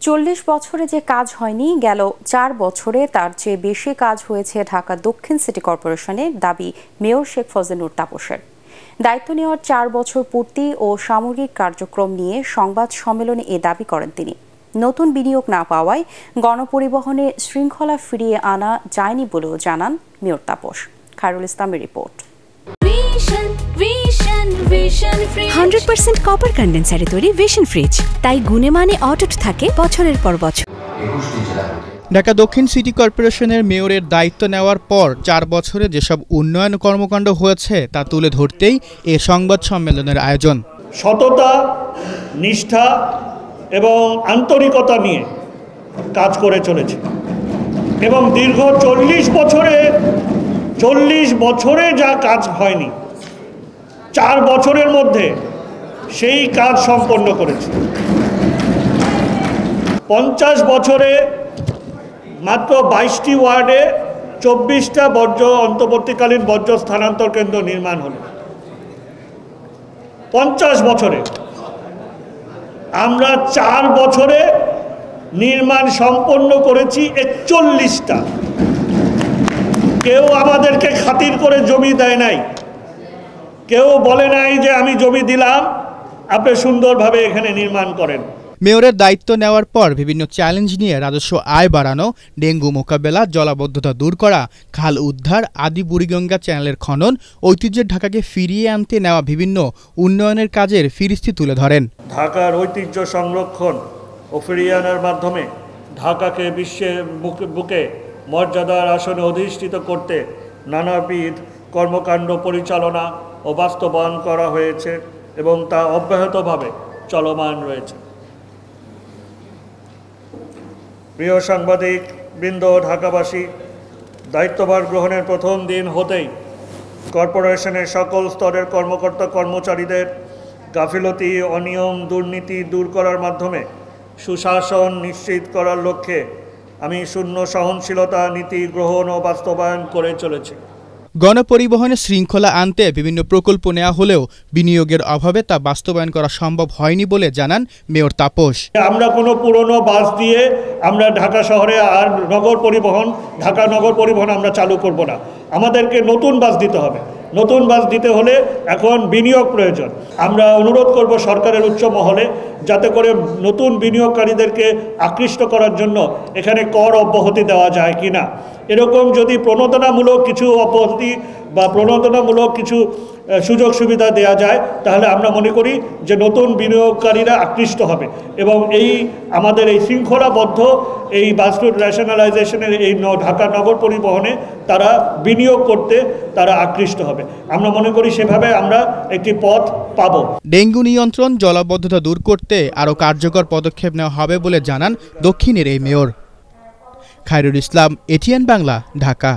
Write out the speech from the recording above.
40 বছরে যে কাজ হয়নি, গেল 4 বছরে তার চেয়ে বেশি কাজ হয়েছে ঢাকা দক্ষিণ সিটি কর্পোরেশনের দাবি মেয়র শেখ ফজলে তাপসের। দায়িত্ব নেওয়ার 4 বছর পূর্তি ও সামগ্রিক কার্যক্রম নিয়ে সংবাদ সম্মেলনে এ দাবি করেন তিনি। নতুন বিনিয়োগ না পাওয়ায় গণপরিবহনে শৃঙ্খলা ফিরিয়ে আনা যায়নি বলেও জানান মেয়র তাপস। খায়রুল ইসলামের রিপোর্ট। 100% কপার কন্ডেন্সারে তৈরি ভিশন ফ্রিজ, তাই গুণে মানে অটুট থাকে বছরের পর বছর। ঢাকা দক্ষিণ সিটি কর্পোরেশনের মেয়রের দায়িত্ব নেওয়ার পর 4 বছরে যেসব উন্নয়ন কর্মকাণ্ড হয়েছে তা তুলে ধরতেই এ সংবাদ সম্মেলনের আয়োজন। সততা, নিষ্ঠা এবং আন্তরিকতা নিয়ে কাজ করে চলেছে এবং দীর্ঘ 40 বছরে যা কাজ হয়নি, 4 বছরের মধ্যে সেই কাজ সম্পন্ন করেছে। 50 বছরে মাত্র 22টি ওয়ার্ডে 24টা অন্তর্বর্তীকালীন বর্জ্য স্থানান্তর কেন্দ্র নির্মাণ হলো। 50 বছরে আমরা 4 বছরে নির্মাণ সম্পন্ন করেছি 41টা। কেউ আমাদেরকে খাতির করে জমি দেয় নাই, কেউ বলে নাই যে আমি জমি দিলাম, আপনি সুন্দরভাবে এখানে নির্মাণ করেন। মেয়রের দায়িত্ব নেওয়ার পর বিভিন্ন চ্যালেঞ্জ নিয়ে রাজস্ব আয় বাড়ানো, ডেঙ্গু মোকাবেলা, জলাবদ্ধতা দূর করা, খাল উদ্ধার, আদি বুড়িগঙ্গা চ্যানেলের খনন, ঐতিহ্যের ঢাকাকে ফিরিয়ে আনতে নেওয়া বিভিন্ন উন্নয়নের কাজের ফিরিস্তি তুলে ধরেন। ঢাকার ঐতিহ্য সংরক্ষণ ও ফিরিয়ে আনার মাধ্যমে ঢাকাকে বিশ্বের বুকে মর্যাদার আসনে অধিষ্ঠিত করতে নানাবিধ কর্মকাণ্ড পরিচালনা ও বাস্তবায়ন করা হয়েছে এবং তা অব্যাহতভাবে চলমান রয়েছে। প্রিয় সাংবাদিক বৃন্দ, ঢাকাবাসী, দায়িত্বভার গ্রহণের প্রথম দিন হতেই কর্পোরেশনের সকল স্তরের কর্মকর্তা কর্মচারীদের গাফিলতি, অনিয়ম, দুর্নীতি দূর করার মাধ্যমে সুশাসন নিশ্চিত করার লক্ষ্যে আমি শূন্য সহনশীলতা নীতি গ্রহণ ও বাস্তবায়ন করে চলেছি। গণপরিবহনে শৃঙ্খলা আনতে বিভিন্ন প্রকল্প নেওয়া হলেও বিনিয়োগের অভাবে তা বাস্তবায়ন করা সম্ভব হয়নি বলে জানান মেয়র তাপস। আমরা কোনো পুরনো বাস দিয়ে আমরা ঢাকা শহরে আর ঢাকা নগর পরিবহন আমরা চালু করব না। আমাদেরকে নতুন বাস দিতে হবে। নতুন বাস দিতে হলে এখন বিনিয়োগ প্রয়োজন। আমরা অনুরোধ করব সরকারের উচ্চ মহলে, যাতে করে নতুন বিনিয়োগকারীদেরকে আকৃষ্ট করার জন্য এখানে কর অব্যাহতি দেওয়া যায় কিনা। এরকম যদি প্রণোদনামূলক কিছু অব্যাহতি বা প্রণোদনামূলক কিছু সুযোগ সুবিধা দেওয়া যায়, তাহলে আমরা মনে করি যে নতুন বিনিয়োগকারীরা আকৃষ্ট হবে এবং আমাদের এই শৃঙ্খলাবদ্ধ এই বাস রুট রেশনালাইজেশনের এই ঢাকা নগর পরিবহনে তারা বিনিয়োগ করতে তারা আকৃষ্ট হবে। আমরা মনে করি সেভাবে আমরা একটি পথ পাব। ডেঙ্গু নিয়ন্ত্রণ, জলাবদ্ধতা দূর করতে আরও কার্যকর পদক্ষেপ নেওয়া হবে বলে জানান দক্ষিণের এই মেয়র। খায়রুল ইসলাম, এটিএন বাংলা, ঢাকা।